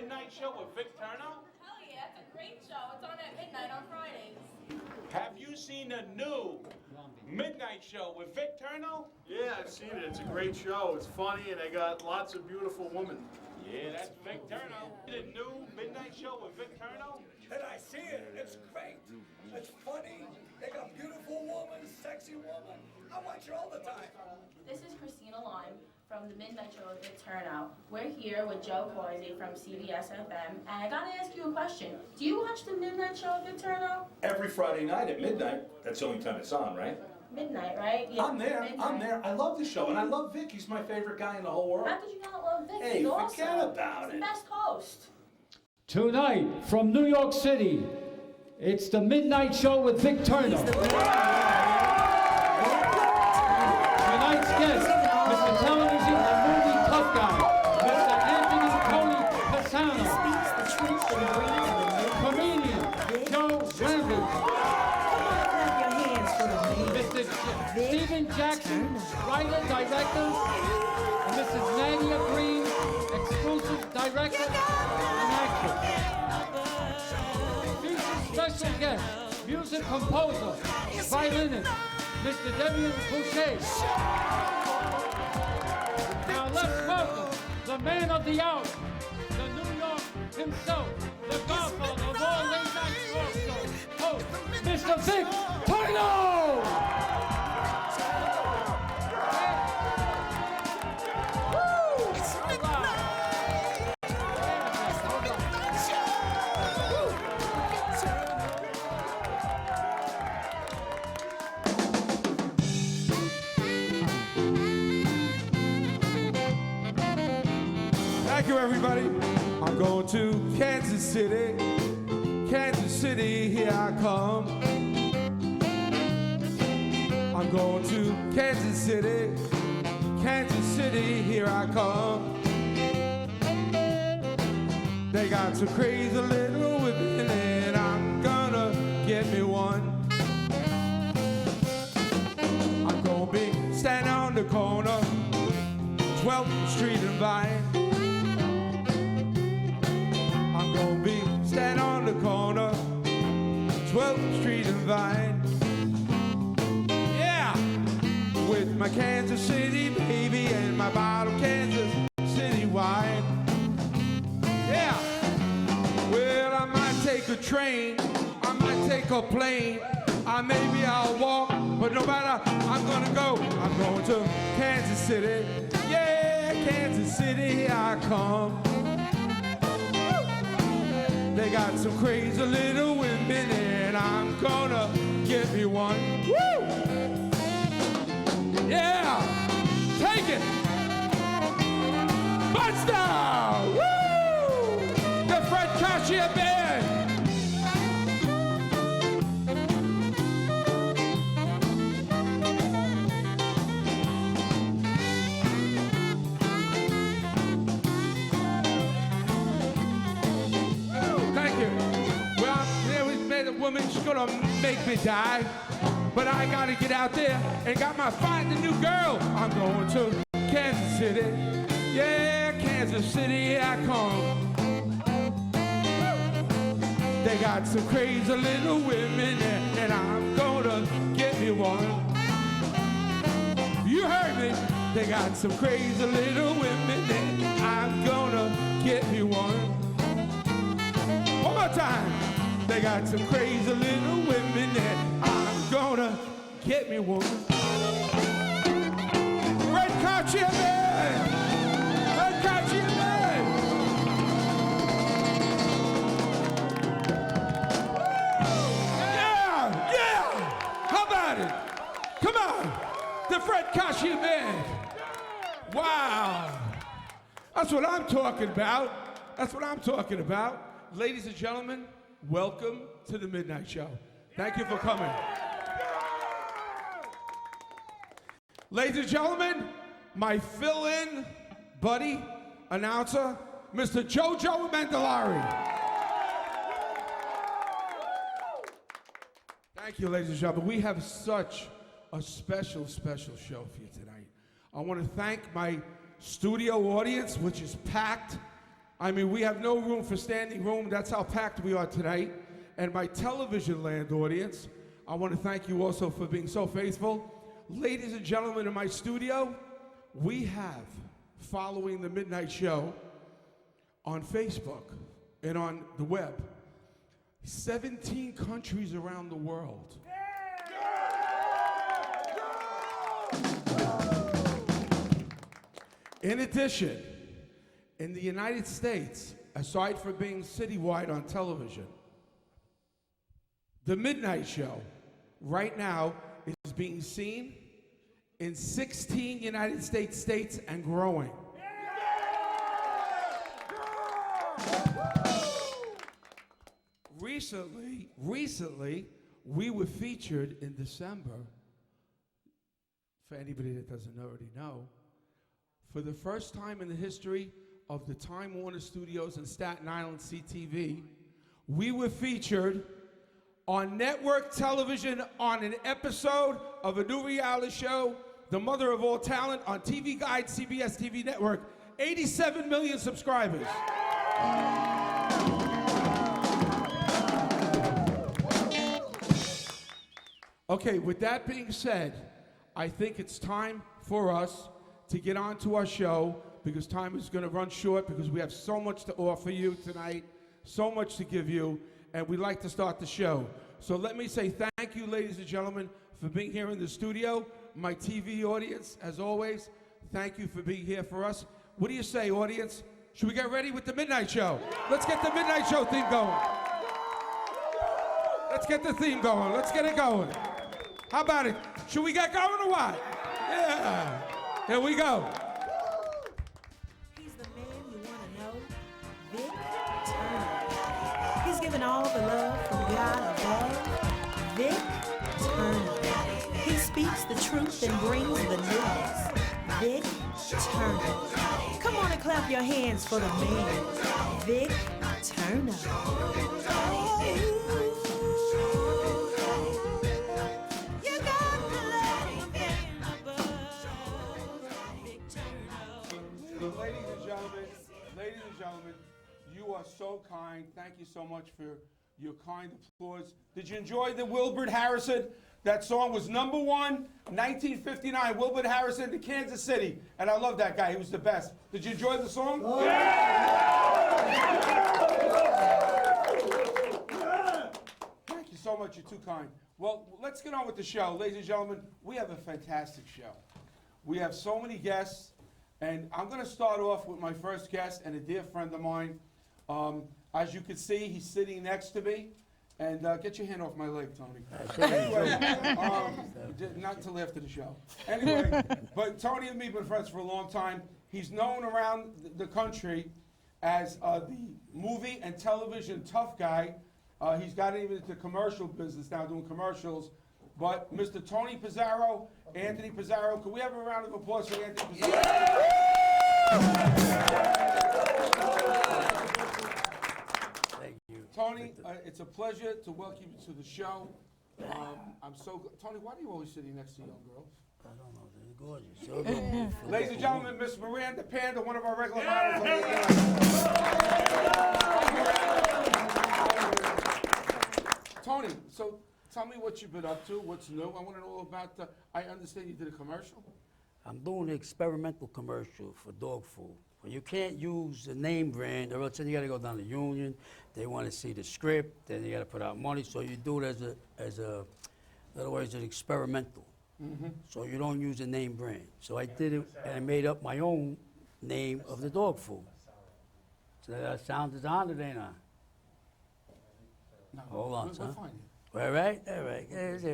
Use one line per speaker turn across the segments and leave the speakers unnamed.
Midnight Show with VIC TERNO?
Hell yeah, it's a great show. It's on at midnight on Fridays.
Have you seen the new Midnight Show with VIC TERNO?
Yeah, I've seen it. It's a great show. It's funny, and they got lots of beautiful women.
Yeah, that's VIC TERNO. The new Midnight Show with VIC TERNO?
And I see it. It's great. It's funny. They got beautiful woman, sexy woman. I watch it all the time.
This is Christina Lime from the Midnight Show with VIC TERNO. We're here with Joe Romy from CBS FM, and I gotta ask you a question. Do you watch the Midnight Show with VIC TERNO?
Every Friday night at midnight. That's the only time it's on, right?
Midnight, right? Yeah,
I'm there.
midnight.
I'm there. I love the show, and I love Vic. He's my favorite guy in the whole world.
How could you not love Vic?
Hey,
He's
forget
awesome.
about
He's
it.
the best host.
Tonight, from New York City, it's the Midnight Show with VIC TERNO. Tonight's guest, Mr. Television and Movie Tough Guy, Mr. Anthony Tony Pisano. Comedian, Joe Romy. Mr. Stephen Jackson, writer, director, and Mrs. Nadia Green, exclusive director and actress. Featured special guest, music composer, violinist, Mr. Damien. Now let's welcome the man of the hour, the New York himself, the godfather of all late night talk shows, host, Mr. VIC TERNO!
Thank you, everybody. I'm going to Kansas City. Kansas City, here I come. I'm going to Kansas City. Kansas City, here I come. They got some crazy little women, and I'm gonna get me one. I'm gonna be standing on the corner, 12th Street and Vine. I'm gonna be standing on the corner, 12th Street and Vine. Yeah, with my Kansas City baby and my bottle of Kansas City wine. Yeah, well, I might take a train, I might take a plane, maybe I'll walk, but no matter, I'm gonna go. I'm going to Kansas City. Yeah, Kansas City, here I come. They got some crazy little women, and I'm gonna get me one. Woo! Yeah! Take it! Buster! Woo! The Fred Cashier Band! Woman, she's gonna make me die, but I gotta get out there and got my find a new girl. I'm going to Kansas City. Yeah, Kansas City, here I come. They got some crazy little women there, and I'm gonna get me one. You heard me. They got some crazy little women there. I'm gonna get me one. One more time. They got some crazy little women that I'm gonna get me one. Red Cartier Man! Red Cartier Man! Yeah! Yeah! How about it? Come on! The Fred Cartier Man! Wow! That's what I'm talking about. That's what I'm talking about. Ladies and gentlemen, welcome to the Midnight Show. Thank you for coming. Ladies and gentlemen, my fill-in buddy, announcer, Mr. Jojo Mandolari. Thank you, ladies and gentlemen. We have such a special, special show for you tonight. I want to thank my studio audience, which is packed. I mean, we have no room for standing room. That's how packed we are tonight. And my television land audience, I want to thank you also for being so faithful. Ladies and gentlemen, in my studio, we have, following the Midnight Show on Facebook and on the web, 17 countries around the world. In addition, in the United States, aside from being citywide on television, the Midnight Show right now is being seen in 16 United States states and growing. Recently, we were featured in December, for anybody that doesn't already know, for the first time in the history of the Time Warner Studios in Staten Island, CTV, we were featured on network television on an episode of a new reality show, The Mother of All Talent, on TV Guide, CBS TV Network. 87 million subscribers. Okay, with that being said, I think it's time for us to get on to our show, because time is going to run short, because we have so much to offer you tonight, so much to give you, and we'd like to start the show. So let me say thank you, ladies and gentlemen, for being here in the studio. My TV audience, as always, thank you for being here for us. What do you say, audience? Should we get ready with the Midnight Show? Let's get the Midnight Show theme going. Let's get the theme going. Let's get it going. How about it? Should we get going or what? Yeah. Here we go.
He's the man you want to know, VIC TERNO. He's giving all the love from God above. VIC TERNO. He speaks the truth and brings the news. VIC TERNO. Come on and clap your hands for the man, VIC TERNO.
Ladies and gentlemen, you are so kind. Thank you so much for your kind applause. Did you enjoy the Wilbert Harrison? That song was #1, 1959. Wilbert Harrison to Kansas City. And I love that guy. He was the best. Did you enjoy the song? Thank you so much. You're too kind. Well, let's get on with the show. Ladies and gentlemen, we have a fantastic show. We have so many guests. And I'm going to start off with my first guest and a dear friend of mine. As you can see, he's sitting next to me. And get your hand off my leg, Tony. Anyway, not till after the show. Anyway, but Tony and me have been friends for a long time. He's known around the country as the movie and television tough guy. He's got even into the commercial business now, doing commercials. But Mr. Tony Pizarro, Anthony Pizarro, can we have a round of applause for Anthony Pizarro?
Thank you.
Tony, it's a pleasure to welcome you to the show. I'm so good. Tony, why are you always sitting next to young girls?
I don't know. They're gorgeous.
Ladies and gentlemen, Miss Miranda Panda, one of our regular models. Tony, so tell me what you've been up to, what's new. I want to know all about I understand you did a commercial?
I'm doing an experimental commercial for dog food. Well, you can't use the name brand, or else then you got to go down to Union. They want to see the script, then you got to put out money. So you do it in other words, an experimental.
Mm-hmm.
So you don't use the name brand. So I did it, and I made up my own name of the dog food. So that sounds as honored, ain't I?
No,
Hold on,
we'll
son.
find you.
All right. Yeah,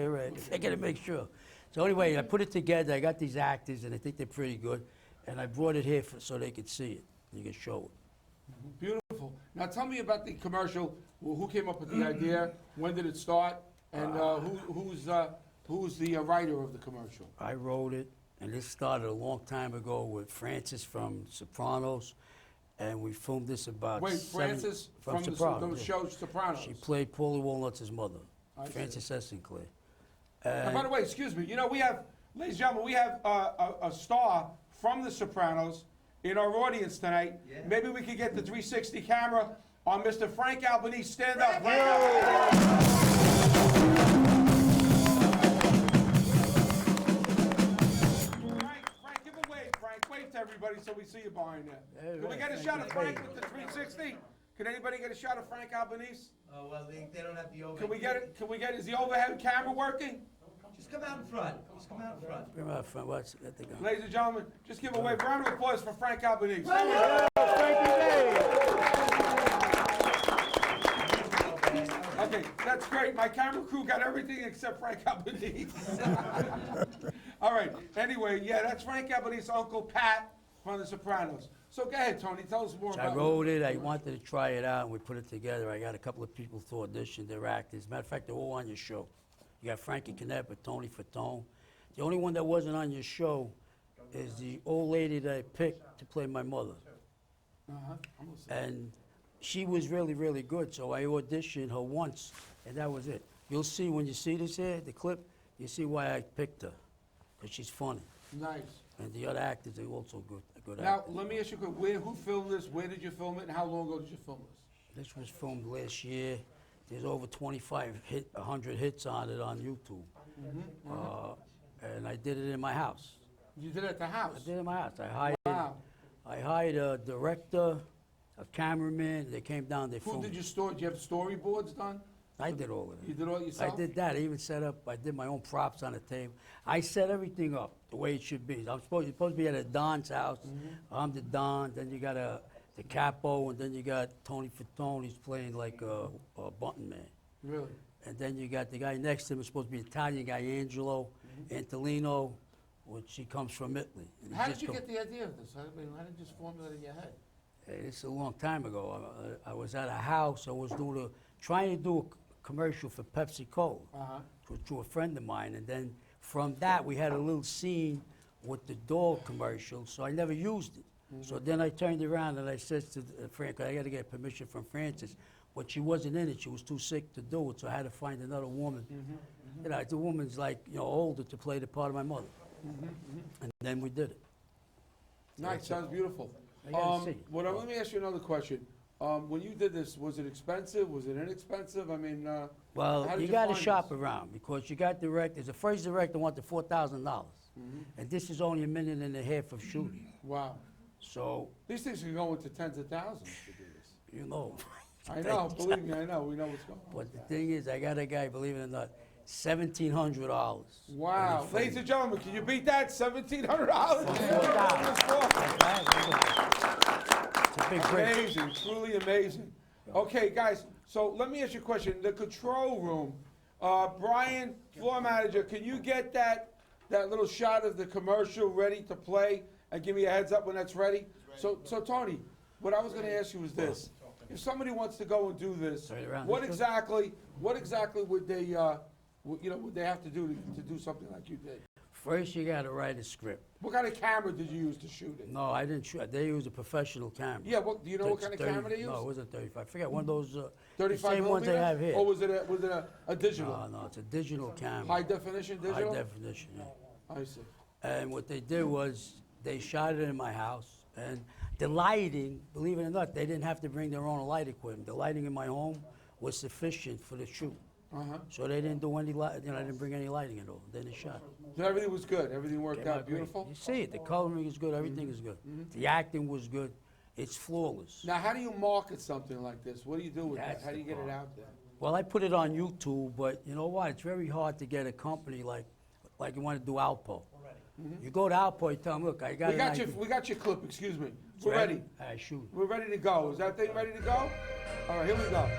right. I got to make sure. So anyway, I put it together. I got these actors, and I think they're pretty good. And I brought it here so they could see it. You can show it.
Beautiful. Now tell me about the commercial. Well, who came up with the idea? When did it start? And who's the writer of the commercial?
I wrote it, and this started a long time ago with Frances from Sopranos, and we filmed this about
Frances from
Sopranos,
the show Sopranos.
She played Paulie Walnuts' mother,
I see.
Frances S. Sinclair.
And by the way, excuse me, you know, we have, ladies and gentlemen, we have a star from The Sopranos, in our audience tonight. Maybe we could get the 360 camera on Mr. Frank Albanese. Stand up. Frank, give a wave, Frank. Wave to everybody so we see you behind there. Can we get a shot of Frank with the 360? Can anybody get a shot of Frank Albanese?
Oh, well, they don't have the overhead.
Can we get it? Can we get? Is the overhead camera working?
Just come out in front. Just come out in front.
Come out front. Watch. Let the gun.
Ladies and gentlemen, just give a wave. Round of applause for Frank Albanese. Okay, that's great. My camera crew got everything except Frank Albanese. All right. Anyway, yeah, that's Frank Albanese's Uncle Pat from The Sopranos. So go ahead, Tony. Tell us more
So
about
I wrote it. I wanted to try it out, and we put it together. I got a couple of people to audition. They're actors. Matter of fact, they're all on your show. You got Frankie Canepa, Tony Fatone. The only one that wasn't on your show is the old lady that I picked to play my mother. And she was really, really good, so I auditioned her once, and that was it. You'll see when you see this here, the clip, you see why I picked her, because she's funny.
Nice.
And the other actors are also good
Now,
actors.
let me ask you a question. Who filmed this? Where did you film it? And how long ago did you film this?
This was filmed last year. There's over 100 hits on it on YouTube. And I did it in my house.
You did it at the house?
I did it in my house.
Wow.
I hired a director, a cameraman. They came down, they
Who
filmed.
did you store? Did you have storyboards done?
I did all of it.
You did all it yourself?
I did that. I even set up, I did my own props on the table. I set everything up the way it should be. You're supposed to be at a Don's house. I'm the Don. Then you got the capo, and then you got Tony Fatone. He's playing like a button man.
Really?
And then you got the guy next to him, is supposed to be an Italian guy, Angelo Antolino, which he comes from Italy. And he
How did
just
you
go-
get the idea of this? How did you just form that in your head?
Hey, this is a long time ago. I was at a house. I was trying to do a commercial for Pepsi Cola to a friend of mine, and then from that we had a little scene with the dog commercial. So I never used it. So then I turned around and I said to Frank, I got to get permission from Frances, but she wasn't in it. She was too sick to do it, so I had to find another woman. You know, the woman's like older to play the part of my mother, and then we did it.
Nice, sounds beautiful.
I gotta see it.
Let me ask you another question. When you did this, was it expensive? Was it inexpensive? I mean,
Well,
how did
you
you
got to
find
shop
this?
around because you got directors. The first director wanted $4,000, and this is only 1.5 minutes of shooting.
Wow.
So,
These things can go into tens of thousands to do this.
you know.
I know, believe me, I know. We know what's going on.
But the thing is, I got a guy, believe it or not, $1,700.
Wow. Ladies and gentlemen, can you beat that? $1,700?
It's a big break.
Amazing, truly amazing. Okay, guys, so let me ask you a question. The control room, Brian, floor manager, can you get that little shot of the commercial ready to play and give me a heads up when that's ready? So Tony, what I was going to ask you is this. If somebody wants to go and do this, what exactly would they, would they have to do to do something like you did?
First, you got to write a script.
What kind of camera did you use to shoot it?
No, I didn't shoot. They used a professional camera.
Yeah, do you know what kind of camera they used?
No, it wasn't 35. I forget, one of those,
35
the same ones they have here.
Or was it a digital?
No, it's a digital camera.
High definition digital?
High definition, yeah.
I see.
And what they did was they shot it in my house, and the lighting, believe it or not, they didn't have to bring their own light equipment. The lighting in my home was sufficient for the shoot. So they didn't do any light, I didn't bring any lighting at all. Then they shot.
So everything was good. Everything worked
Came
out
great.
beautiful.
You see it. The coloring is good. Everything is good. The acting was good. It's flawless.
Now, how do you market something like this? What do you do with
That's
that? How do you
the
get it
part.
out there?
Well, I put it on YouTube, but you know what? It's very hard to get a company like you want to do Alpo. You go to Alpo, you tell them, look, I got
We got your clip. Excuse me. We're
ready?
ready.
All right, shoot.
We're ready to go. Is that thing ready to go? All right, here we go.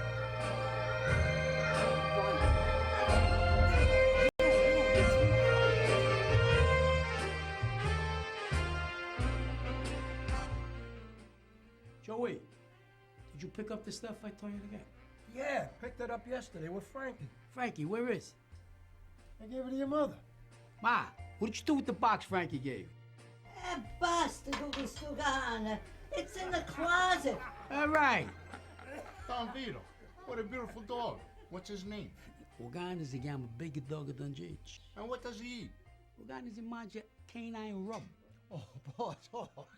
Joey, did you pick up the stuff I told you to get?
Yeah, picked it up yesterday with Frankie.
Frankie, where is
I gave it to your mother.
it? Ma, what did you do with the box Frankie gave?
Basta, Google Stugana. It's in the closet.
All right.
Don Vito, what a beautiful dog. What's his name?
Uganda is a gamma bigger dog than gente.
And what does he eat?
Uganda is a manja canine rub.
Oh, boss,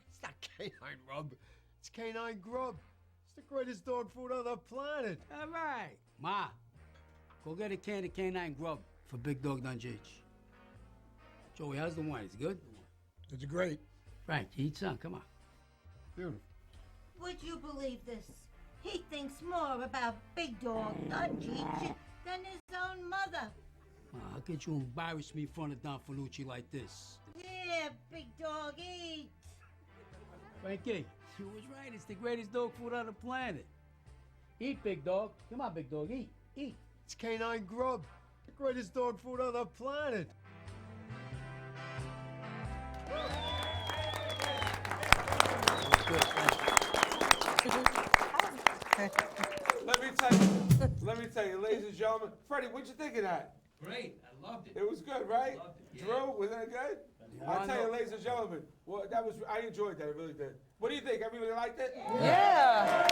it's not canine rub. It's canine grub. It's the greatest dog food on the planet.
All right. Ma, go get a can of canine grub for Big Dog Dungeon. Joey, how's the wine? Is it good?
It's great.
Frank, eat some. Come on.
Beautiful.
Would you believe this? He thinks more about Big Dog Dungeon than his own mother.
How could you embarrass me in front of Don Fanucci like this?
Yeah, Big Dog, eat.
Frankie, you was right. It's the greatest dog food on the planet. Eat, Big Dog. Come on, Big Dog. Eat. Eat.
It's canine grub. The greatest dog food on the planet.
Let me tell you, ladies and gentlemen. Freddie, what'd you think of that?
Great, I loved it.
It was good, right?
Loved it, yeah.
Drew, was that good? I tell you, ladies and gentlemen, well, I enjoyed that. I really did. What do you think? Everybody liked it?
Yeah.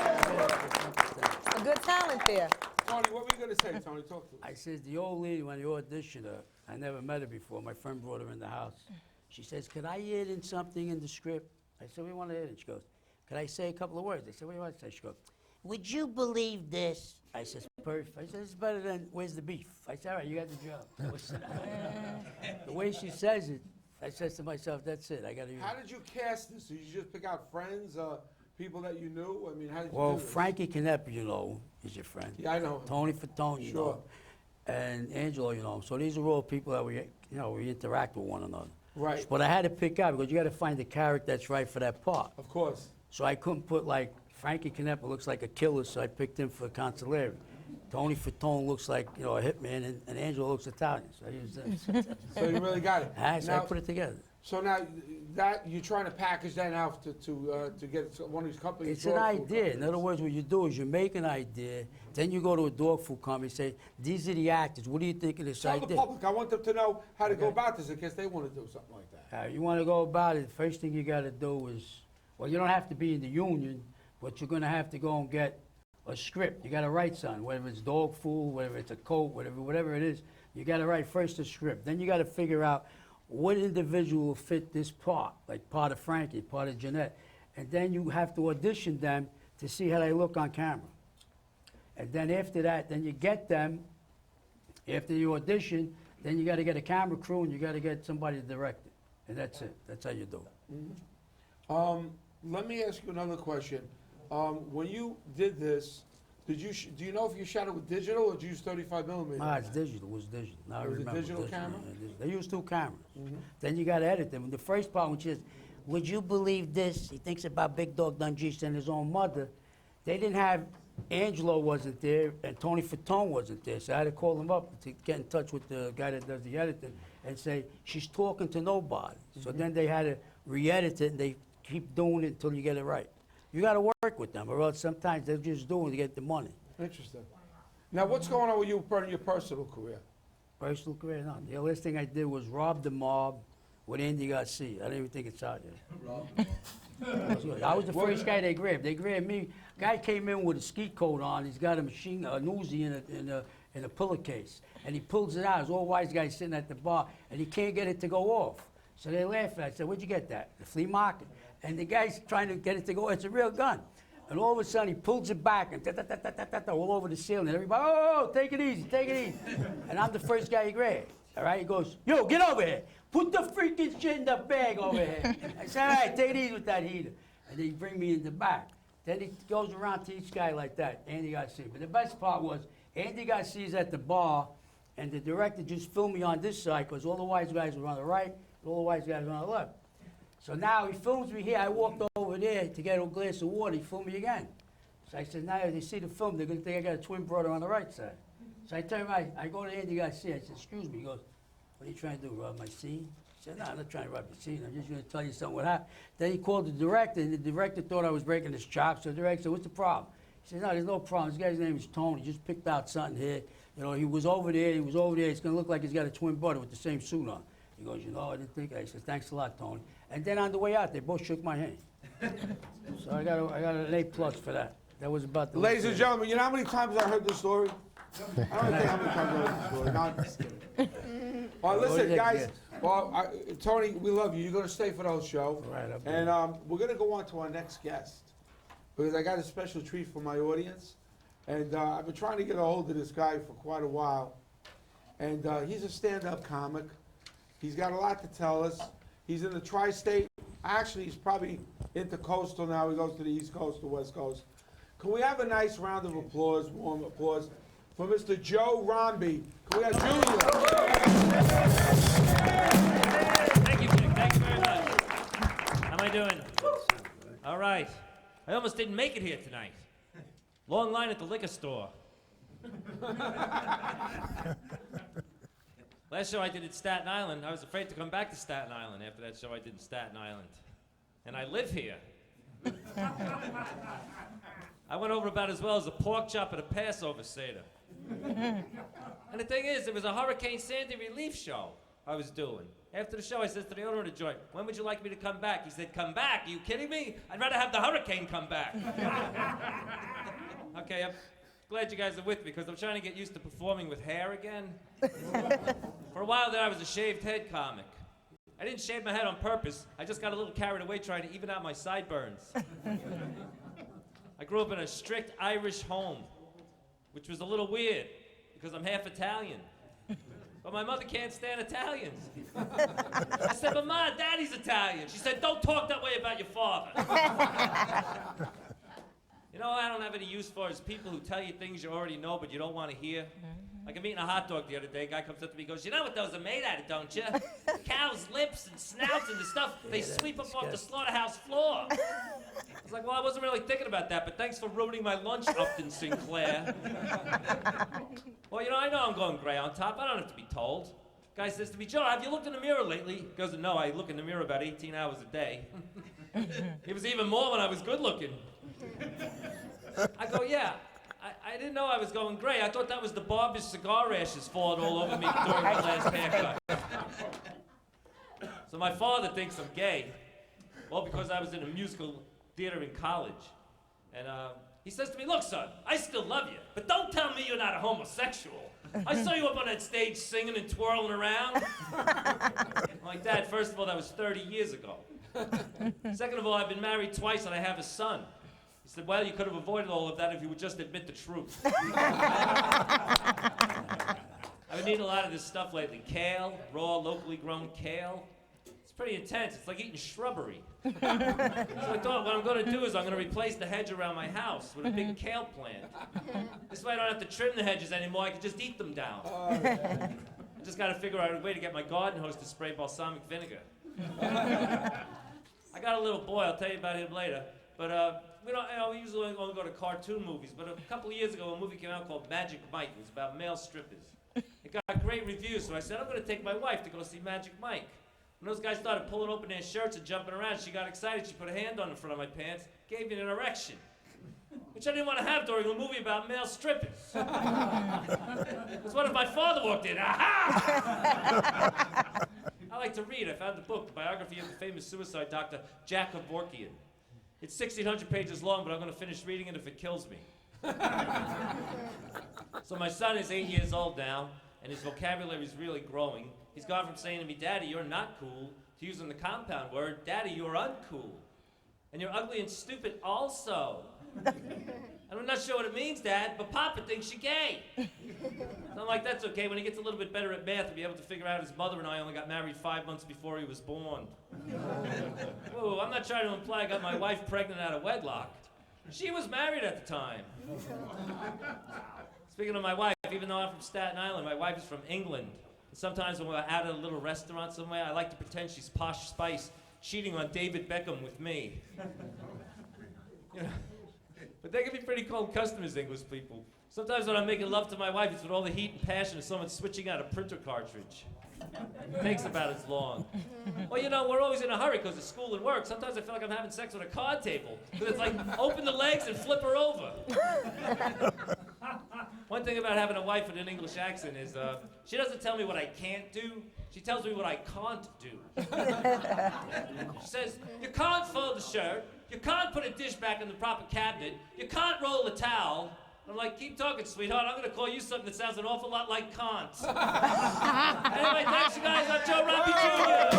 A good talent there.
Tony, what were you gonna say? Tony, talk to us.
I says, the old lady, when you auditioned her, I never met her before. My friend brought her in the house. She says, could I add in something in the script? I said, what do you want to add in? She goes, could I say a couple of words? I said, what do you want to say? She goes, would you believe this? I said, perfect. I said, it's better than, where's the beef? I said, all right, you got the job. The way she says it, I said to myself, that's it. I got to use
How
it.
did you cast this? Did you just pick out friends, people that you knew? I mean, how did you
Well,
do this?
Frankie Canepa, you know, is your friend.
Yeah, I know him.
Tony Fatone, you know. And Angelo, you know. So these are all people that we interact with one another.
Right.
But I had to pick out because you got to find the character that's right for that part.
Of course.
So I couldn't put like Frankie Canepa looks like a killer, so I picked him for Consigliere. Tony Fatone looks like, you know, a hitman, and Angelo looks Italian, so I used that.
So you really got it.
So I put it together.
So now that you're trying to package that out to get one of these companies.
It's an idea. In other words, what you do is you make an idea, then you go to a dog food company and say, these are the actors. What do you think of this
Tell
idea?
the public. I want them to know how to go about this in case they want to do something like that.
You want to go about it, the first thing you got to do is, well, you don't have to be in the union, but you're going to have to go and get a script. You got to write something, whether it's dog food, whether it's a coat, whatever it is. You got to write first a script. Then you got to figure out what individual will fit this part, like part of Frankie, part of Jeanette. And then you have to audition them to see how they look on camera. And then after that, then you get them, after you audition, then you got to get a camera crew and you got to get somebody to direct it. And that's it. That's how you do it.
Let me ask you another question. When you did this, do you know if you shot it with digital or did you use 35 millimeter?
Ah, it's digital. It was digital. Now I
It was a
remember.
digital camera?
Yeah, digital. They use 2 cameras. Then you got to edit them. The first part, which is, would you believe this? He thinks about Big Dog Dungeon and his own mother. They didn't have, Angelo wasn't there, and Tony Fatone wasn't there. So I had to call him up to get in touch with the guy that does the editing and say, she's talking to nobody. So then they had to re-edit it, and they keep doing it until you get it right. You got to work with them, or else sometimes they're just doing it to get the money.
Interesting. Now, what's going on with you in your personal career?
Personal career, no. The last thing I did was Rob the Mob with Andy Garcia. I don't even think it's out yet. I was the first guy they grabbed. They grabbed me. Guy came in with a ski coat on. He's got a Uzi in a pillowcase, and he pulls it out. There's all wise guys sitting at the bar, and he can't get it to go off. So they laughed at it. I said, where'd you get that? The flea market. And the guy's trying to get it to go. It's a real gun. And all of a sudden, he pulls it back and all over the ceiling. And everybody, oh, take it easy, take it easy. And I'm the first guy he grabbed. All right, he goes, yo, get over here. Put the freaking shit in the bag over here. I said, all right, take it easy with that heater. And then he bring me in the back. Then he goes around to each guy like that, Andy Garcia. But the best part was, Andy Garcia's at the bar, and the director just filmed me on this side, because all the wise guys were on the right, and all the wise guys were on the left. So now he films me here. I walked over there to get a glass of water. He filmed me again. So I said, now they see the film, they're going to think I got a twin brother on the right side. So I turn around, I go to Andy Garcia. I said, excuse me. He goes, what are you trying to do, rob my scene? I said, no, I'm not trying to rob your scene. I'm just going to tell you something what happened. Then he called the director, and the director thought I was breaking his chops. So the director said, what's the problem? He said, no, there's no problem. This guy's name is Tony. He just picked out something here. You know, he was over there. It's going to look like he's got a twin brother with the same suit on. He goes, you know, I didn't think. I said, thanks a lot, Tony. And then on the way out, they both shook my hand. So I got an A+ for that. That was about the.
Ladies and gentlemen, you know how many times I heard this story? I don't think how many times I heard this story. No, I'm just kidding. Well, listen, guys, Well, Tony, we love you. You're going to stay for the whole show.
Right, I'll be
And we're going to go on to our next guest because I got a special treat for my audience. And I've been trying to get a hold of this guy for quite a while. And he's a stand-up comic. He's got a lot to tell us. He's in the tri-state. Actually, he's probably intercoastal now. He goes to the East Coast, the West Coast. Can we have a nice round of applause, warm applause, for Mr. Joe Romy? Can we have Junior?
Thank you, Vic. Thank you very much. How am I doing? All right. I almost didn't make it here tonight. Long line at the liquor store. Last show I did at Staten Island, I was afraid to come back to Staten Island after that show I did in Staten Island. And I live here. I went over about as well as a pork chop at a Passover Seder. And the thing is, it was a Hurricane Sandy relief show I was doing. After the show, I said to the owner of the joint, when would you like me to come back? He said, come back? Are you kidding me? I'd rather have the hurricane come back. Okay, I'm glad you guys are with me because I'm trying to get used to performing with hair again. For a while there, I was a shaved head comic. I didn't shave my head on purpose. I just got a little carried away trying to even out my sideburns. I grew up in a strict Irish home, which was a little weird because I'm half Italian. But my mother can't stand Italians. I said, but Ma, Daddy's Italian. She said, don't talk that way about your father. You know, I don't have any use for is people who tell you things you already know but you don't want to hear. Like I'm eating a hot dog the other day, a guy comes up to me and goes, you know what those are made out of, don't you? Cows' lips and snouts and the stuff they sweep up off the slaughterhouse floor. I was like, well, I wasn't really thinking about that, but thanks for ruining my lunch, Upton Sinclair. Well, you know, I know I'm going gray on top. I don't have to be told. Guy says to me, Joe, have you looked in the mirror lately? He goes, no, I look in the mirror about 18 hours a day. It was even more when I was good looking. I go, yeah. I didn't know I was going gray. I thought that was the barber's cigar ashes falling all over me during my last haircut. So my father thinks I'm gay. Well, because I was in a musical theater in college. And he says to me, look, son, I still love you, but don't tell me you're not a homosexual. I saw you up on that stage singing and twirling around. I'm like, Dad, first of all, that was 30 years ago. Second of all, I've been married twice and I have a son. He said, well, you could have avoided all of that if you would just admit the truth. I've been eating a lot of this stuff lately. Kale, raw, locally grown kale. It's pretty intense. It's like eating shrubbery. So I thought what I'm going to do is I'm going to replace the hedge around my house with a big kale plant. This way I don't have to trim the hedges anymore. I can just eat them down. I just got to figure out a way to get my garden hose to spray balsamic vinegar. I got a little boy. I'll tell you about him later. But we usually only go to cartoon movies, but a couple of years ago, a movie came out called Magic Mike. It was about male strippers. It got great reviews, so I said, I'm going to take my wife to go see Magic Mike. When those guys started pulling open their shirts and jumping around, she got excited. She put a hand on the front of my pants, gave me an erection, which I didn't want to have during a movie about male strippers. Because what if my father walked in? Aha! I like to read. I found the book, the biography of the famous suicide doctor, Jack Kevorkian. It's 1,600 pages long, but I'm going to finish reading it if it kills me. So my son is 8 years old now, and his vocabulary is really growing. He's gone from saying to me, Daddy, you're not cool, to using the compound word, Daddy, you're uncool. And you're ugly and stupid also. And I'm not sure what it means, Dad, but Papa thinks you're gay. So I'm like, that's okay. When he gets a little bit better at math, he'll be able to figure out his mother and I only got married 5 months before he was born. Whoa, I'm not trying to imply I got my wife pregnant out of wedlock. She was married at the time. Speaking of my wife, even though I'm from Staten Island, my wife is from England. And sometimes when we're out at a little restaurant somewhere, I like to pretend she's Posh Spice cheating on David Beckham with me. You know, but they can be pretty cold customers, English people. Sometimes when I'm making love to my wife, it's with all the heat and passion of someone switching out a printer cartridge. It takes about as long. Well, you know, we're always in a hurry because of school and work. Sometimes I feel like I'm having sex with a card table. Because it's like, open the legs and flip her over. One thing about having a wife with an English accent is she doesn't tell me what I can't do. She tells me what I can't do. She says, you can't fold the shirt. You can't put a dish back in the proper cabinet. You can't roll a towel. I'm like, keep talking, sweetheart. I'm going to call you something that sounds an awful lot like Kant. Anyway, thanks, you guys. I'm Joe Romy Jr.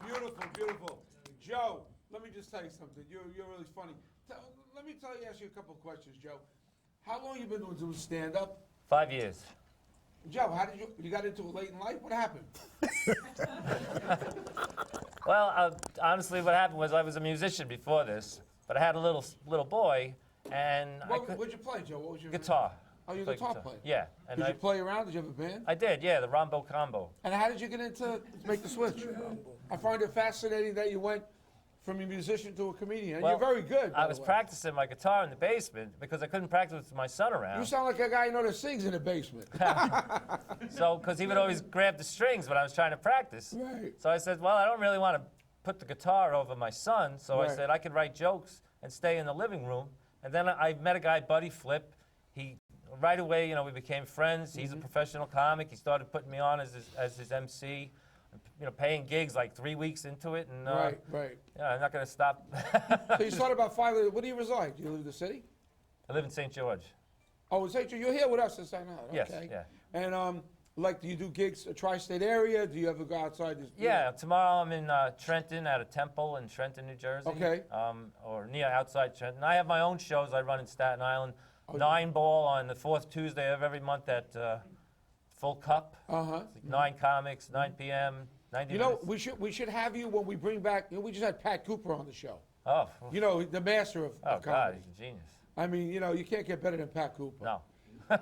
Beautiful, beautiful. Joe, let me just tell you something. You're really funny. Let me ask you a couple of questions, Joe. How long you been doing stand-up?
5 years.
Joe, how did you got into it late in life? What happened?
Well, honestly, what happened was I was a musician before this, but I had a little boy, and
What'd you play, Joe? What was your
guitar.
Oh, you're a
Played
guitar player?
Yeah. And
Did you play around? Did you have a band?
I did, yeah, the Rombo Combo.
And how did you get into make the switch? I find it fascinating that you went from a musician to a comedian. And
Well,
you're very good.
I was practicing my guitar in the basement because I couldn't practice with my son around.
You sound like a guy that sings in the basement.
So, because he would always grab the strings when I was trying to practice.
Right.
So I said, well, I don't really want to put the guitar over my son. So I
Right.
said I could write jokes and stay in the living room. And then I met a guy, Buddy Flip. Right away, we became friends. He's a professional comic. He started putting me on as his MC. Paying gigs like 3 weeks into it, and
right.
Yeah, I'm not going to stop.
So you started about 5. Where do you reside? Do you live in the city?
I live in St. George.
Oh, in St. George. You're here with us this time out.
Yes,
Okay.
yeah.
And do you do gigs tri-state area? Do you ever go outside?
Yeah, tomorrow I'm in Trenton at a temple in Trenton, New Jersey.
Okay.
Or near outside Trenton. I have my own shows I run in Staten Island. 9 Ball on the 4th Tuesday of every month at Full Cup.
Uh-huh.
9 comics, 9 p.m., 90 minutes.
We should have you when we bring back. We just had Pat Cooper on the show.
Oh.
The master of
God,
comedy.
he's a genius.
I mean, you can't get better than Pat Cooper.
No.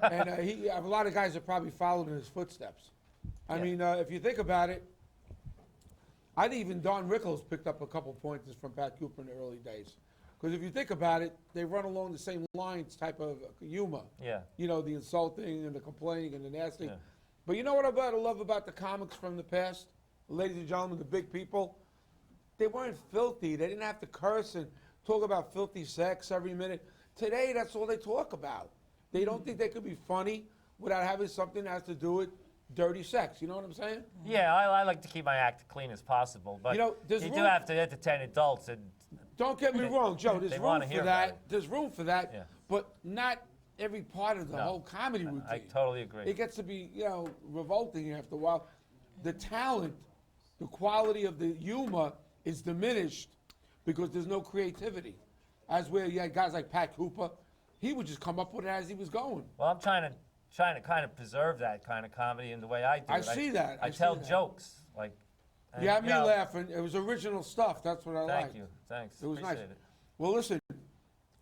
And a lot of guys have probably followed in his footsteps. I mean, if you think about it, I think even Don Rickles picked up a couple pointers from Pat Cooper in the early days. Because if you think about it, they run along the same lines type of humor.
Yeah.
The insulting and the complaining and the nasty.
Yeah.
But you know what I love about the comics from the past? Ladies and gentlemen, the big people, they weren't filthy. They didn't have to curse and talk about filthy sex every minute. Today, that's all they talk about. They don't think they could be funny without having something that has to do with dirty sex. You know what I'm saying?
Yeah, I like to keep my act clean as possible, but you do have to entertain adults. And
don't get me wrong, Joe. There's
they
room
wanna
for
hear
that.
about it.
There's room for that,
Yeah.
but not every part of the whole comedy routine.
I totally agree.
It gets to be, revolting after a while. The talent, the quality of the humor is diminished because there's no creativity. As where you had guys like Pat Cooper, he would just come up with it as he was going.
Well, I'm trying to kind of preserve that kind of comedy in the way I do.
I see that.
I tell jokes like.
You had me laughing. It was original stuff. That's what I liked.
Thank you. Thanks.
It was nice.
Appreciate it.
Well, listen,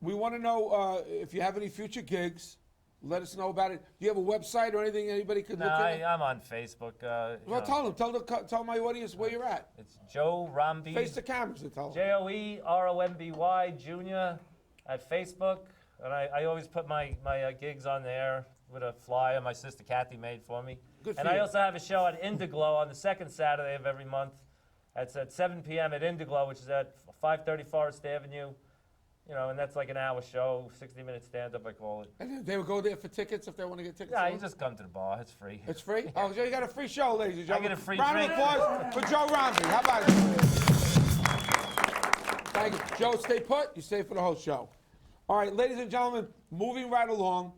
we want to know if you have any future gigs. Let us know about it. Do you have a website or anything anybody could look at?
I'm on Facebook.
Well, tell my audience where you're at.
It's Joe Romy.
Face the cameras and tell them.
JoeRomby Jr. at Facebook. And I always put my gigs on there with a flyer my sister Kathy made for me.
Good for
and
you.
I also have a show at Indiglo on the second Saturday of every month. It's at 7 p.m. at Indiglo, which is at 530 Forest Avenue. And that's like an hour show, 60-minute stand-up, I call it.
And they would go there for tickets if they want to get tickets?
Yeah, you just come to the bar. It's free.
It's free? Oh, so you got a free show, ladies and gentlemen.
I get a free
Round
drink.
of applause for Joe Romy. How about it? Thank you. Joe, stay put. You stay for the whole show. All right, ladies and gentlemen, moving right along.